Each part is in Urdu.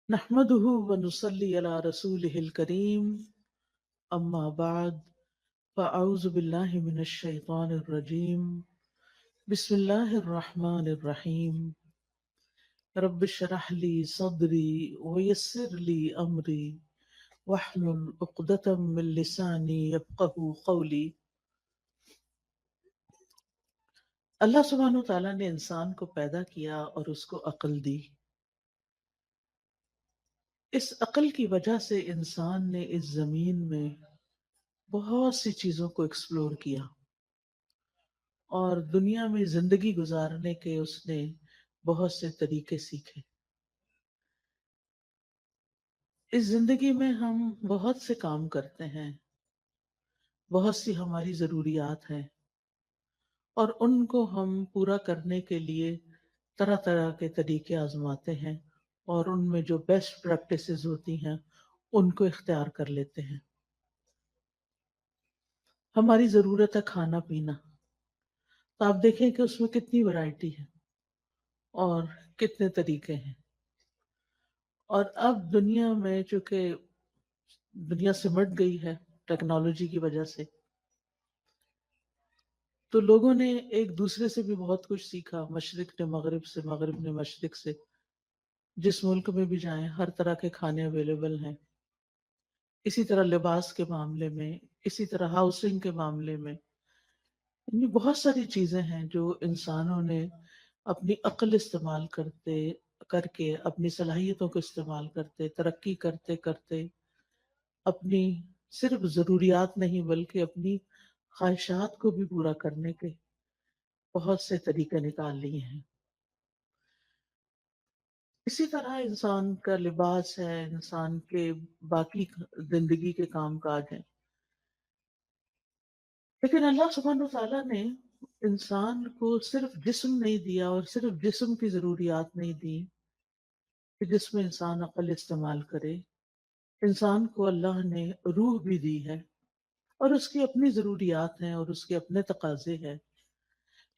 نحمده ونصلي على رسوله الكريم أما بعد فأعوذ بالله من الشيطان الرجيم بسم الله الرحمن الرحيم رب اشرح لي صدري ويسر لي أمري واحلل عقدة من لساني يفقه قولي. اللہ سبحانہ وتعالیٰ نے انسان کو پیدا کیا اور اس کو عقل دی. اس عقل کی وجہ سے انسان نے اس زمین میں بہت سی چیزوں کو ایکسپلور کیا اور دنیا میں زندگی گزارنے کے اس نے بہت سے طریقے سیکھے. اس زندگی میں ہم بہت سے کام کرتے ہیں، بہت سی ہماری ضروریات ہیں اور ان کو ہم پورا کرنے کے لیے طرح طرح کے طریقے آزماتے ہیں اور ان میں جو بیسٹ پریکٹسز ہوتی ہیں ان کو اختیار کر لیتے ہیں. ہماری ضرورت ہے کھانا پینا، تو آپ دیکھیں کہ اس میں کتنی ورائٹی ہے اور کتنے طریقے ہیں. اور اب دنیا میں چونکہ دنیا سمٹ گئی ہے ٹیکنالوجی کی وجہ سے، تو لوگوں نے ایک دوسرے سے بھی بہت کچھ سیکھا، مشرق نے مغرب سے، مغرب نے مشرق سے. جس ملک میں بھی جائیں ہر طرح کے کھانے اویلیبل ہیں. اسی طرح لباس کے معاملے میں، اسی طرح ہاؤسنگ کے معاملے میں، یعنی بہت ساری چیزیں ہیں جو انسانوں نے اپنی عقل استعمال کرتے کر کے، اپنی صلاحیتوں کو استعمال کرتے، ترقی کرتے کرتے اپنی صرف ضروریات نہیں بلکہ اپنی خواہشات کو بھی پورا کرنے کے بہت سے طریقے نکال لیے ہیں. اسی طرح انسان کا لباس ہے، انسان کے باقی زندگی کے کام کاج ہیں. لیکن اللہ سبحانہ وتعالیٰ نے انسان کو صرف جسم نہیں دیا اور صرف جسم کی ضروریات نہیں دی کہ جس میں انسان عقل استعمال کرے. انسان کو اللہ نے روح بھی دی ہے اور اس کی اپنی ضروریات ہیں اور اس کے اپنے تقاضے ہیں.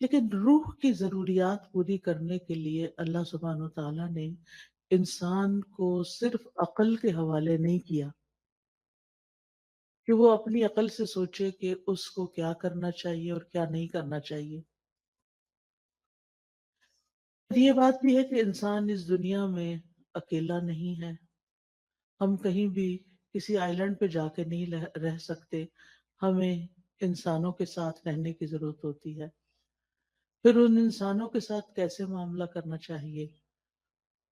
لیکن روح کی ضروریات پوری کرنے کے لیے اللہ سبحانہ وتعالیٰ نے انسان کو صرف عقل کے حوالے نہیں کیا کہ وہ اپنی عقل سے سوچے کہ اس کو کیا کرنا چاہیے اور کیا نہیں کرنا چاہیے. یہ بات بھی ہے کہ انسان اس دنیا میں اکیلا نہیں ہے. ہم کہیں بھی کسی آئی لینڈ پہ جا کے نہیں رہ سکتے. ہمیں انسانوں کے ساتھ رہنے کی ضرورت ہوتی ہے. پھر ان انسانوں کے ساتھ کیسے معاملہ کرنا چاہیے،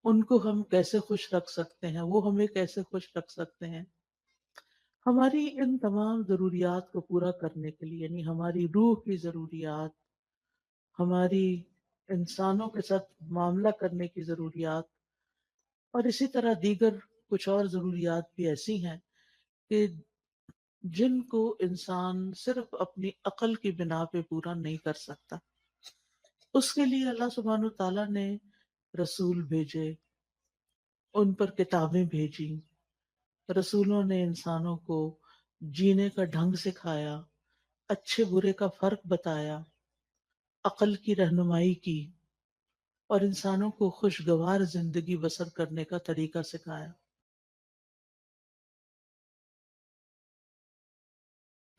ان کو ہم کیسے خوش رکھ سکتے ہیں، وہ ہمیں کیسے خوش رکھ سکتے ہیں. ہماری ان تمام ضروریات کو پورا کرنے کے لیے، یعنی ہماری روح کی ضروریات، ہماری انسانوں کے ساتھ معاملہ کرنے کی ضروریات، اور اسی طرح دیگر کچھ اور ضروریات بھی ایسی ہیں کہ جن کو انسان صرف اپنی عقل کی بنا پہ پورا نہیں کر سکتا. اس کے لیے اللہ سبحانہ تعالیٰ نے رسول بھیجے، ان پر کتابیں بھیجی. رسولوں نے انسانوں کو جینے کا ڈھنگ سکھایا، اچھے برے کا فرق بتایا، عقل کی رہنمائی کی اور انسانوں کو خوشگوار زندگی بسر کرنے کا طریقہ سکھایا.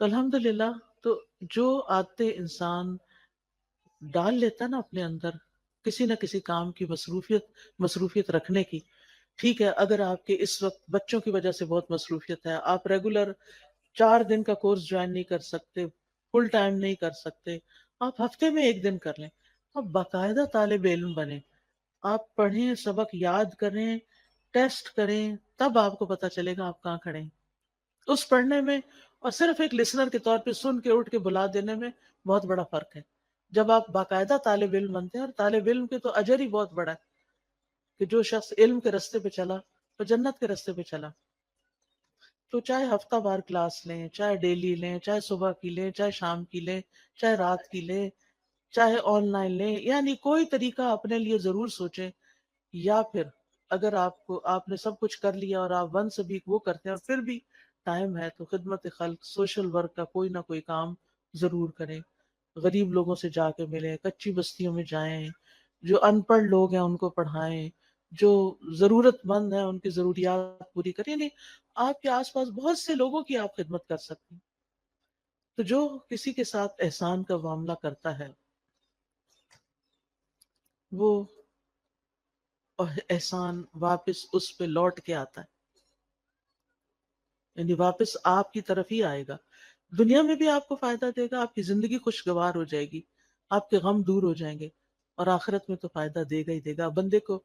تو الحمدللہ، تو جو عادتیں انسان ڈال لیتا نا اپنے اندر کسی نہ کسی کام کی مصروفیت رکھنے کی. ٹھیک ہے، اگر آپ کے اس وقت بچوں کی وجہ سے بہت مصروفیت ہے، آپ ریگولر 4 دن کا کورس جوائن نہیں کر سکتے، فل ٹائم نہیں کر سکتے، آپ ہفتے میں 1 دن کر لیں. آپ باقاعدہ طالب علم بنیں، آپ پڑھیں، سبق یاد کریں، ٹیسٹ کریں، تب آپ کو پتا چلے گا آپ کہاں کھڑے ہیں. اس پڑھنے میں اور صرف ایک لسنر کے طور پہ سن کے اٹھ کے بلا دینے میں بہت بڑا فرق ہے. جب آپ باقاعدہ طالب علم بنتے ہیں، اور طالب علم کے تو اجر ہی بہت بڑا ہے کہ جو شخص علم کے رستے پہ چلا تو جنت کے رستے پہ چلا. تو چاہے ہفتہ وار کلاس لیں، چاہے ڈیلی لیں، چاہے صبح کی لیں، چاہے شام کی لیں، چاہے رات کی لیں، چاہے آن لائن لیں، یعنی کوئی طریقہ اپنے لیے ضرور سوچیں. یا پھر اگر آپ نے سب کچھ کر لیا اور آپ ون سے بھی وہ کرتے ہیں اور پھر بھی ٹائم ہے، تو خدمت خلق، سوشل ورک کا کوئی نہ کوئی کام ضرور کریں. غریب لوگوں سے جا کے ملیں، کچی بستیوں میں جائیں، جو ان پڑھ لوگ ہیں ان کو پڑھائیں، جو ضرورت مند ہیں ان کی ضروریات پوری کریں. یعنی آپ کے آس پاس بہت سے لوگوں کی آپ خدمت کر سکتے ہیں. تو جو کسی کے ساتھ احسان کا معاملہ کرتا ہے وہ احسان واپس اس پہ لوٹ کے آتا ہے، یعنی واپس آپ کی طرف ہی آئے گا. دنیا میں بھی آپ کو فائدہ دے گا، آپ کی زندگی خوشگوار ہو جائے گی، آپ کے غم دور ہو جائیں گے، اور آخرت میں تو فائدہ دے گا ہی دے گا. بندے کو،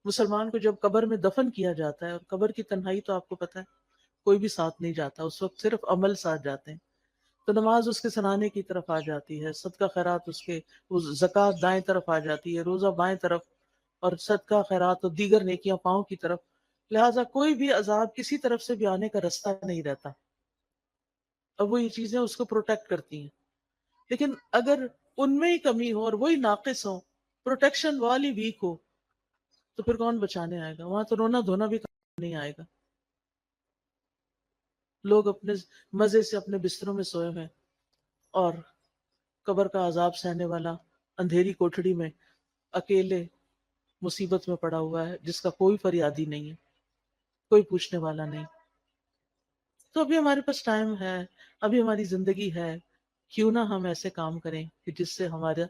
مسلمان کو جب قبر میں دفن کیا جاتا ہے، اور قبر کی تنہائی تو آپ کو پتہ ہے کوئی بھی ساتھ نہیں جاتا، اس وقت صرف عمل ساتھ جاتے ہیں. تو نماز اس کے سرانے کی طرف آ جاتی ہے، صدقہ خیرات اس کے، وہ زکوٰۃ دائیں طرف آ جاتی ہے، روزہ بائیں طرف، اور صدقہ خیرات اور دیگر نیکیاں پاؤں کی طرف. لہٰذا کوئی بھی عذاب کسی طرف سے بھی آنے کا رستہ نہیں رہتا. اب وہ یہ چیزیں اس کو پروٹیکٹ کرتی ہیں. لیکن اگر ان میں ہی کمی ہو اور وہی ناقص ہو، پروٹیکشن والی ویک ہو، تو پھر کون بچانے آئے گا؟ وہاں تو رونا دھونا بھی کام نہیں آئے گا. لوگ اپنے مزے سے اپنے بستروں میں سوئے ہیں، اور قبر کا عذاب سہنے والا اندھیری کوٹھڑی میں اکیلے مصیبت میں پڑا ہوا ہے، جس کا کوئی فریادی نہیں ہے، کوئی پوچھنے والا نہیں. تو ابھی ہمارے پاس ٹائم ہے، ابھی ہماری زندگی ہے، کیوں نہ ہم ایسے کام کریں کہ جس سے ہمارا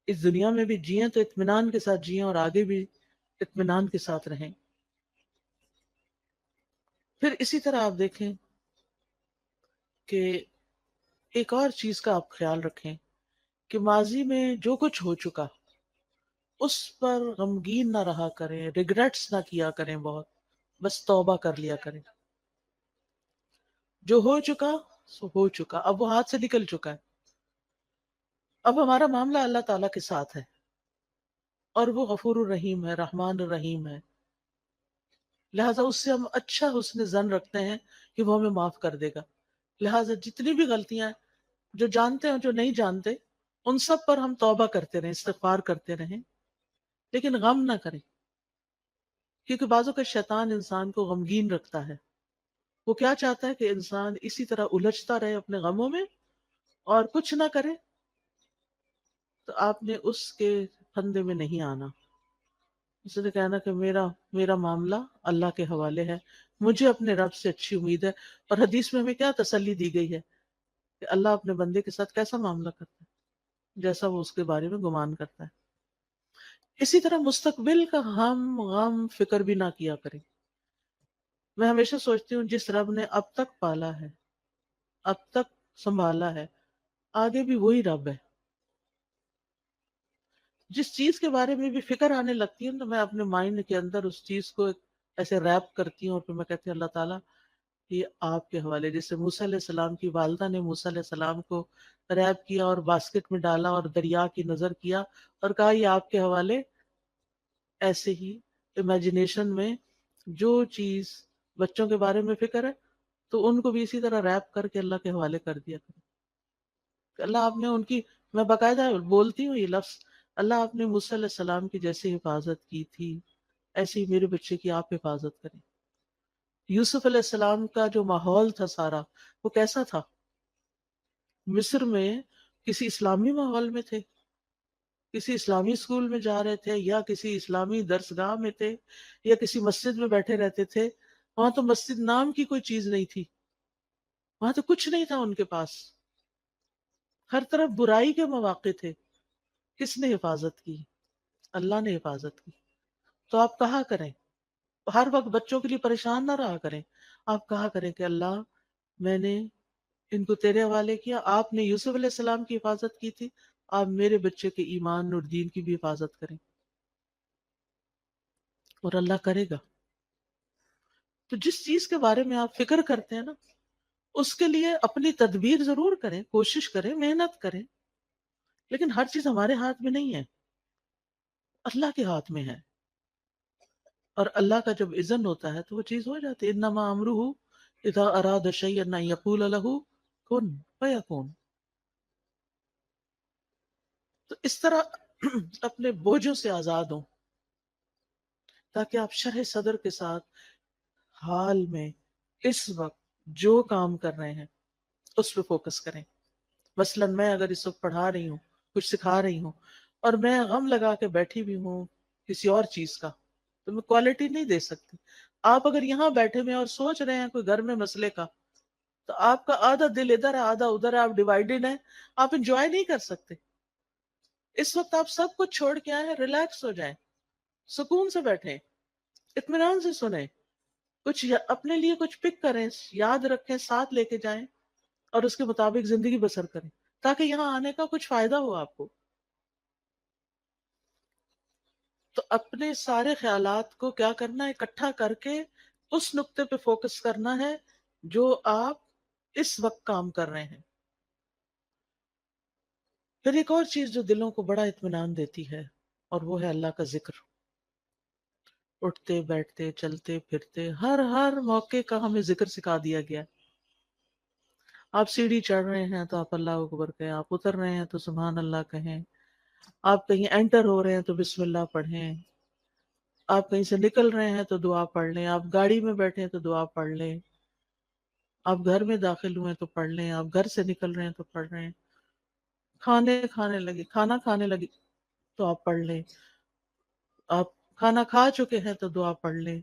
اس دنیا میں بھی جئیں تو اطمینان کے ساتھ جئیں، اور آگے بھی اطمینان کے ساتھ رہیں. پھر اسی طرح آپ دیکھیں کہ ایک اور چیز کا آپ خیال رکھیں کہ ماضی میں جو کچھ ہو چکا اس پر غمگین نہ رہا کریں، ریگریٹس نہ کیا کریں بہت، بس توبہ کر لیا کریں. جو ہو چکا سو ہو چکا، اب وہ ہاتھ سے نکل چکا ہے. اب ہمارا معاملہ اللہ تعالیٰ کے ساتھ ہے، اور وہ غفور الرحیم ہے، رحمان الرحیم ہے. لہٰذا اس سے ہم اچھا حسن ظن رکھتے ہیں کہ وہ ہمیں معاف کر دے گا. لہٰذا جتنی بھی غلطیاں ہیں، جو جانتے ہیں جو نہیں جانتے، ان سب پر ہم توبہ کرتے رہیں، استغفار کرتے رہیں، لیکن غم نہ کریں. کیونکہ بعضوں کا شیطان انسان کو غمگین رکھتا ہے. وہ کیا چاہتا ہے کہ انسان اسی طرح الجھتا رہے اپنے غموں میں اور کچھ نہ کرے. تو آپ نے اس کے پھندے میں نہیں آنا. اس نے کہنا کہ میرا معاملہ اللہ کے حوالے ہے، مجھے اپنے رب سے اچھی امید ہے. اور حدیث میں ہمیں کیا تسلی دی گئی ہے کہ اللہ اپنے بندے کے ساتھ کیسا معاملہ کرتا ہے، جیسا وہ اس کے بارے میں گمان کرتا ہے. اسی طرح مستقبل کا ہم غم فکر بھی نہ کیا کریں. میں ہمیشہ سوچتی ہوں جس رب نے اب تک پالا ہے، اب تک سنبھالا ہے، آگے بھی وہی رب ہے. جس چیز کے بارے میں بھی فکر آنے لگتی ہے تو میں اپنے مائنڈ کے اندر اس چیز کو ایسے ریپ کرتی ہوں، اور پھر میں کہتی ہوں اللہ تعالیٰ یہ آپ کے حوالے. جیسے موسیٰ علیہ السلام کی والدہ نے موسیٰ علیہ السلام کو ریپ کیا اور باسکٹ میں ڈالا اور دریا کی نظر کیا اور کہا یہ آپ کے حوالے. ایسے ہی امیجنیشن میں جو چیز بچوں کے بارے میں فکر ہے تو ان کو بھی اسی طرح ریپ کر کے اللہ کے حوالے کر دیا کریں. اللہ آپ نے ان کی، میں باقاعدہ بولتی ہوں یہ لفظ، اللہ آپ نے موسیٰ علیہ السلام کی جیسی حفاظت کی تھی ایسے ہی میرے بچے کی آپ حفاظت کریں. یوسف علیہ السلام کا جو ماحول تھا سارا، وہ کیسا تھا؟ مصر میں کسی اسلامی ماحول میں تھے، کسی اسلامی اسکول میں جا رہے تھے، یا کسی اسلامی درسگاہ میں تھے، یا کسی مسجد میں بیٹھے رہتے تھے؟ وہاں تو مسجد نام کی کوئی چیز نہیں تھی، وہاں تو کچھ نہیں تھا ان کے پاس. ہر طرف برائی کے مواقع تھے. کس نے حفاظت کی؟ اللہ نے حفاظت کی. تو آپ کہا کریں، ہر وقت بچوں کے لیے پریشان نہ رہا کریں. آپ کہا کریں کہ اللہ میں نے ان کو تیرے حوالے کیا، آپ نے یوسف علیہ السلام کی حفاظت کی تھی، آپ میرے بچے کے ایمان اور دین کی بھی حفاظت کریں. اور اللہ کرے گا. تو جس چیز کے بارے میں آپ فکر کرتے ہیں نا، اس کے لیے اپنی تدبیر ضرور کریں، کوشش کریں، محنت کریں، لیکن ہر چیز ہمارے ہاتھ میں نہیں ہے، اللہ کے ہاتھ میں ہے. اور اللہ کا جب اذن ہوتا ہے تو وہ چیز ہو جاتی ہے. انما امرہ اذا اراد شیئا ان یقول له کن فیکون. تو اس طرح اپنے بوجھوں سے آزاد ہوں، تاکہ آپ شرح صدر کے ساتھ حال میں اس وقت جو کام کر رہے ہیں اس پہ فوکس کریں. مثلا میں اگر اس وقت پڑھا رہی ہوں، کچھ سکھا رہی ہوں، اور میں غم لگا کے بیٹھی بھی ہوں کسی اور چیز کا، تمہیں کوالٹی نہیں دے سکتی. آپ اگر یہاں بیٹھے ہوئے اور سوچ رہے ہیں کوئی گھر میں مسئلے کا، تو آپ کا آدھا دل ادھر ہے آدھا ادھر ہے، آپ ڈیوائیڈڈ ہیں، آپ انجوائے نہیں کر سکتے. اس وقت آپ سب کچھ چھوڑ کے آئے ہیں، ریلیکس ہو جائیں، سکون سے بیٹھیں، اطمینان سے سنیں، کچھ اپنے لیے کچھ پک کریں، یاد رکھیں، ساتھ لے کے جائیں اور اس کے مطابق زندگی بسر کریں تاکہ یہاں آنے کا کچھ فائدہ ہو آپ کو. تو اپنے سارے خیالات کو کیا کرنا ہے، اکٹھا کر کے اس نقطے پہ فوکس کرنا ہے جو آپ اس وقت کام کر رہے ہیں. پھر ایک اور چیز جو دلوں کو بڑا اطمینان دیتی ہے، اور وہ ہے اللہ کا ذکر. اٹھتے بیٹھتے چلتے پھرتے ہر ہر موقع کا ہمیں ذکر سکھا دیا گیا. آپ سیڑھی چڑھ رہے ہیں تو آپ اللہ اکبر کہیں، آپ اتر رہے ہیں تو سبحان اللہ کہیں، آپ کہیں انٹر ہو رہے ہیں تو بسم اللہ پڑھیں، آپ کہیں سے نکل رہے ہیں تو دعا پڑھ لیں، آپ گاڑی میں بیٹھے ہیں تو دعا پڑھ لیں، آپ گھر میں داخل ہوئے تو پڑھ لیں، آپ گھر سے نکل رہے ہیں تو پڑھ رہے ہیں، کھانا کھانے لگے تو آپ پڑھ لیں، آپ کھانا کھا چکے ہیں تو دعا پڑھ لیں،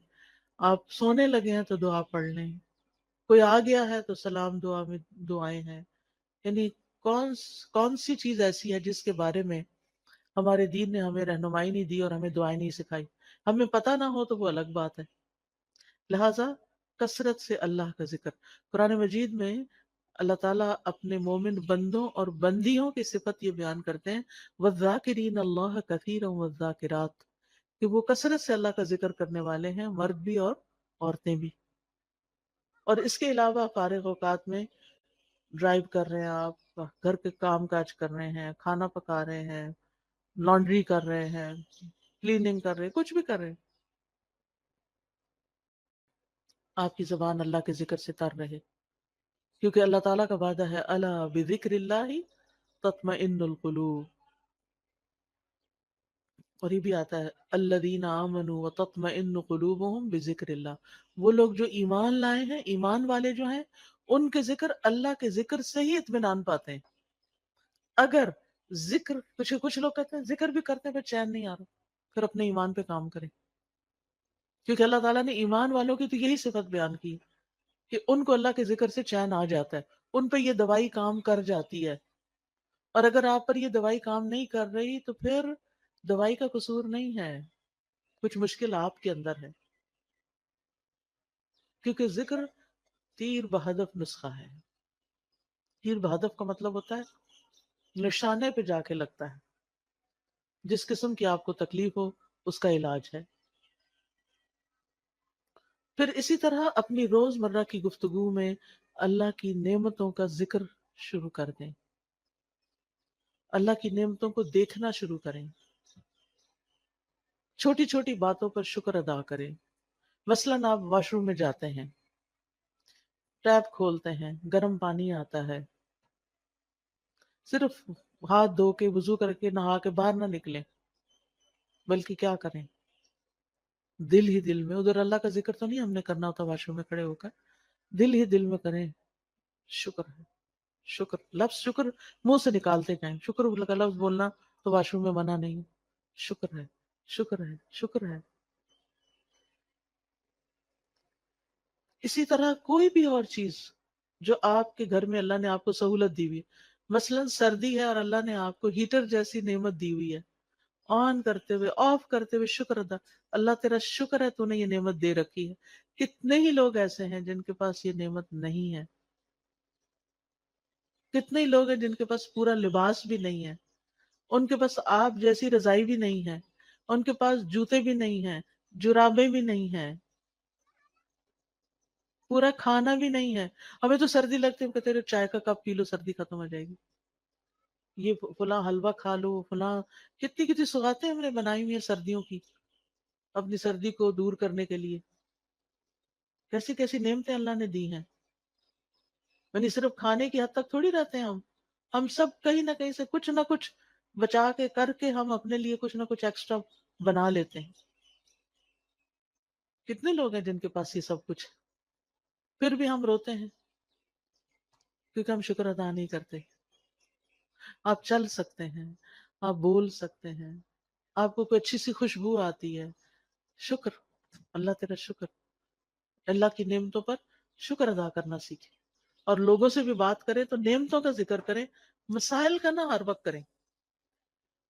آپ سونے لگے ہیں تو دعا پڑھ لیں، کوئی آ گیا ہے تو سلام دعا میں دعائیں ہیں. یعنی کون کون سی چیز ایسی ہے جس کے بارے میں ہمارے دین نے ہمیں رہنمائی نہیں دی اور ہمیں دعائیں نہیں سکھائی. ہمیں پتہ نہ ہو تو وہ الگ بات ہے. لہٰذا کثرت سے اللہ کا ذکر. قرآن مجید میں اللہ تعالیٰ اپنے مومن بندوں اور بندیوں کی صفت یہ بیان کرتے ہیں، وَالذَّاكِرِينَ اللَّهَ كَثِيرًا وَالذَّاكِرَاتِ، کہ وہ کثرت سے اللہ کا ذکر کرنے والے ہیں، مرد بھی اور عورتیں بھی. اور اس کے علاوہ فارغ اوقات میں ڈرائیو کر رہے ہیں، آپ گھر کے کام کاج کر رہے ہیں، کھانا پکا رہے ہیں، لانڈری کر رہے ہیں، کلیننگ کر رہے ہیں، کچھ بھی کر رہے ہیں، آپ کی زبان اللہ کے ذکر سے تر رہے. کیونکہ اللہ تعالیٰ کا وعدہ ہے، الا بذکر اللہ تطمئن القلوب. اور یہ بھی آتا ہے، الذین آمنوا وتطمئن قلوبهم بذکر اللہ. وہ لوگ جو ایمان لائے ہیں، ایمان والے جو ہیں، ان کے ذکر، اللہ کے ذکر سے ہی اطمینان پاتے ہیں. اگر ذکر، کچھ لوگ کہتے ہیں ذکر بھی کرتے ہیں پھر چین نہیں آ رہا، پھر اپنے ایمان پہ کام کریں. کیونکہ اللہ تعالیٰ نے ایمان والوں کی تو یہی صفت بیان کی کہ ان کو اللہ کے ذکر سے چین آ جاتا ہے، ان پہ یہ دوائی کام کر جاتی ہے. اور اگر آپ پر یہ دوائی کام نہیں کر رہی تو پھر دوائی کا قصور نہیں ہے، کچھ مشکل آپ کے اندر ہے. کیونکہ ذکر تیر بہدف نسخہ ہے. تیر بہدف کا مطلب ہوتا ہے نشانے پہ جا کے لگتا ہے. جس قسم کی آپ کو تکلیف ہو اس کا علاج ہے. پھر اسی طرح اپنی روز مرہ کی گفتگو میں اللہ کی نعمتوں کا ذکر شروع کر دیں، اللہ کی نعمتوں کو دیکھنا شروع کریں، چھوٹی چھوٹی باتوں پر شکر ادا کریں. مثلاً آپ واش روم میں جاتے ہیں، ٹیپ کھولتے ہیں، گرم پانی آتا ہے، صرف ہاتھ دھو کے وضو کر کے نہا کے باہر نہ نکلیں، بلکہ کیا کریں، دل ہی دل میں، ادھر اللہ کا ذکر تو نہیں ہم نے کرنا ہوتا واش روم میں کھڑے ہو کر، دل ہی دل میں کریں، شکر ہے، شکر، لفظ شکر منہ سے نکالتے جائیں. شکر کا لفظ بولنا تو واش روم میں منع نہیں، شکر ہے، شکر ہے، شکر ہے. اسی طرح کوئی بھی اور چیز جو آپ کے گھر میں اللہ نے آپ کو سہولت دی ہوئی ہے، مثلا سردی ہے اور اللہ نے آپ کو ہیٹر جیسی نعمت دی ہوئی ہے، آن کرتے ہوئے آف کرتے ہوئے شکر ادا، اللہ تیرا شکر ہے تو نے یہ نعمت دے رکھی ہے. کتنے ہی لوگ ایسے ہیں جن کے پاس یہ نعمت نہیں ہے، کتنے ہی لوگ ہیں جن کے پاس پورا لباس بھی نہیں ہے، ان کے پاس آپ جیسی رضائی بھی نہیں ہے، ان کے پاس جوتے بھی نہیں ہیں، جرابیں بھی نہیں ہیں، پورا کھانا بھی نہیں ہے. ہمیں تو سردی لگتی ہے، کہتے ہیں چائے کا کپ پی لو سردی ختم ہو جائے گی، یہ فلاں حلوہ کھا لو، فلاں، کتنی کتنی سوغاتیں ہم نے بنائی ہوئی ہیں سردیوں کی اپنی سردی کو دور کرنے کے لیے. کیسی کیسی نعمتیں اللہ نے دی ہیں. یعنی صرف کھانے کی حد تک تھوڑی رہتے ہیں ہم سب کہیں نہ کہیں سے کچھ نہ کچھ بچا کے کر کے ہم اپنے لیے کچھ نہ کچھ ایکسٹرا بنا لیتے ہیں. کتنے لوگ ہیں جن کے پاس یہ سب کچھ، پھر بھی ہم روتے ہیں کیونکہ ہم شکر ادا نہیں کرتے. آپ چل سکتے ہیں، آپ بول سکتے ہیں، آپ کو کوئی اچھی سی خوشبو آتی ہے، شکر، اللہ تیرا شکر، اللہ کی نعمتوں پر شکر ادا کرنا سیکھیں، اور لوگوں سے بھی بات کریں تو نعمتوں کا ذکر کریں، مسائل کا نہ ہر وقت کریں۔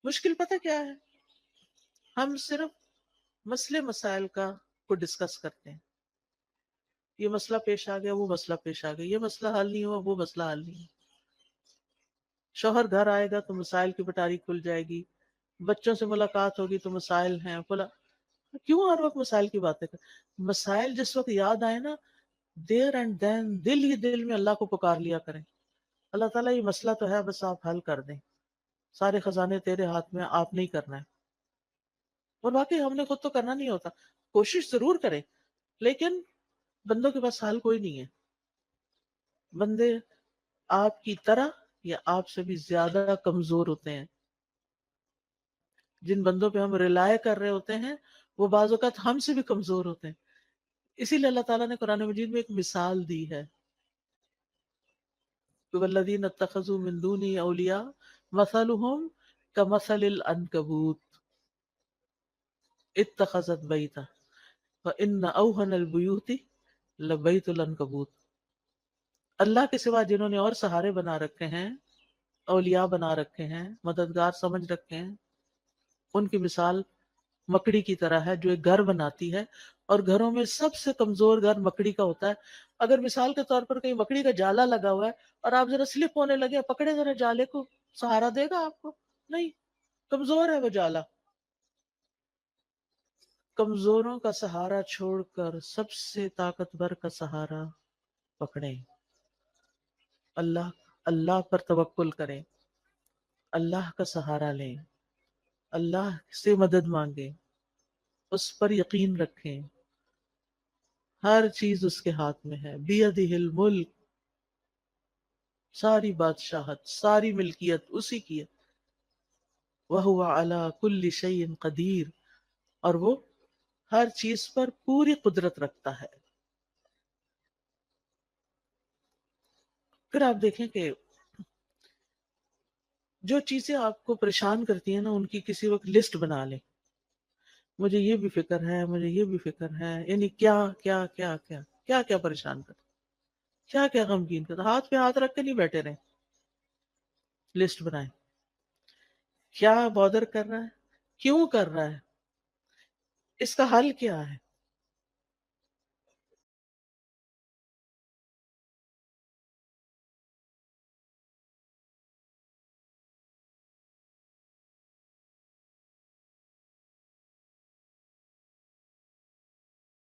مشکل پتہ کیا ہے؟ ہم صرف مسئلے مسائل کا کو ڈسکس کرتے ہیں، یہ مسئلہ پیش آ گیا، وہ مسئلہ پیش آ گیا، یہ مسئلہ حل نہیں ہوا، وہ مسئلہ حل نہیں ہوا۔ شوہر گھر آئے گا تو مسائل کی پٹاری کھل جائے گی، بچوں سے ملاقات ہوگی تو مسائل ہیں فلا، کیوں ہر وقت مسائل کی باتیں کر؟ مسائل جس وقت یاد آئے نا، دیر اینڈ دین دل ہی دل میں اللہ کو پکار لیا کریں، اللہ تعالیٰ یہ مسئلہ تو ہے، بس آپ حل کر دیں، سارے خزانے تیرے ہاتھ میں، آپ نہیں کرنا ہے۔ اور واقعی ہم نے خود تو کرنا نہیں ہوتا، کوشش ضرور کریں، لیکن بندوں کے پاس حل کوئی نہیں ہے۔ بندے آپ کی طرح یا آپ سے بھی زیادہ کمزور ہوتے ہیں، جن بندوں پہ ہم ریلائے کر رہے ہوتے ہیں وہ بعض اوقات ہم سے بھی کمزور ہوتے ہیں۔ اسی لیے اللہ تعالیٰ نے قرآن مجید میں ایک مثال دی ہے، والذین اتخذوا من دونی اولیاء مثلهم کمثل العنکبوت اتخذت بیتا وان اوہن البیوت لبیت العنکبوت۔ اللہ کے سوا جنہوں نے اور سہارے بنا رکھے ہیں، اولیاء بنا رکھے ہیں، مددگار سمجھ رکھے ہیں، ان کی مثال مکڑی کی طرح ہے جو ایک گھر بناتی ہے، اور گھروں میں سب سے کمزور گھر مکڑی کا ہوتا ہے۔ اگر مثال کے طور پر کہیں مکڑی کا جالا لگا ہوا ہے اور آپ ذرا سلپ ہونے لگے، پکڑے ذرا جالے کو، سہارا دے گا آپ کو؟ نہیں، کمزور ہے وہ جالا۔ کمزوروں کا سہارا چھوڑ کر سب سے طاقتور کا سہارا پکڑیں، اللہ اللہ پر توکل کریں، اللہ کا سہارا لیں، اللہ سے مدد مانگیں، اس پر یقین رکھیں، ہر چیز اس کے ہاتھ میں ہے، بیدہ الملک، ساری بادشاہت، ساری ملکیت اسی کی ہے، وہو علی کل شیء قدیر، اور وہ ہر چیز پر پوری قدرت رکھتا ہے۔ پھر آپ دیکھیں کہ جو چیزیں آپ کو پریشان کرتی ہیں نا، ان کی کسی وقت لسٹ بنا لیں، مجھے یہ بھی فکر ہے، مجھے یہ بھی فکر ہے، یعنی کیا کیا کیا کیا کیا کیا پریشان کرتا، کیا کیا غمگین کرتا، ہاتھ پہ ہاتھ رکھ کے نہیں بیٹھے رہیں، لسٹ بنائیں، کیا بادر کر رہا ہے، کیوں کر رہا ہے، اس کا حل کیا ہے،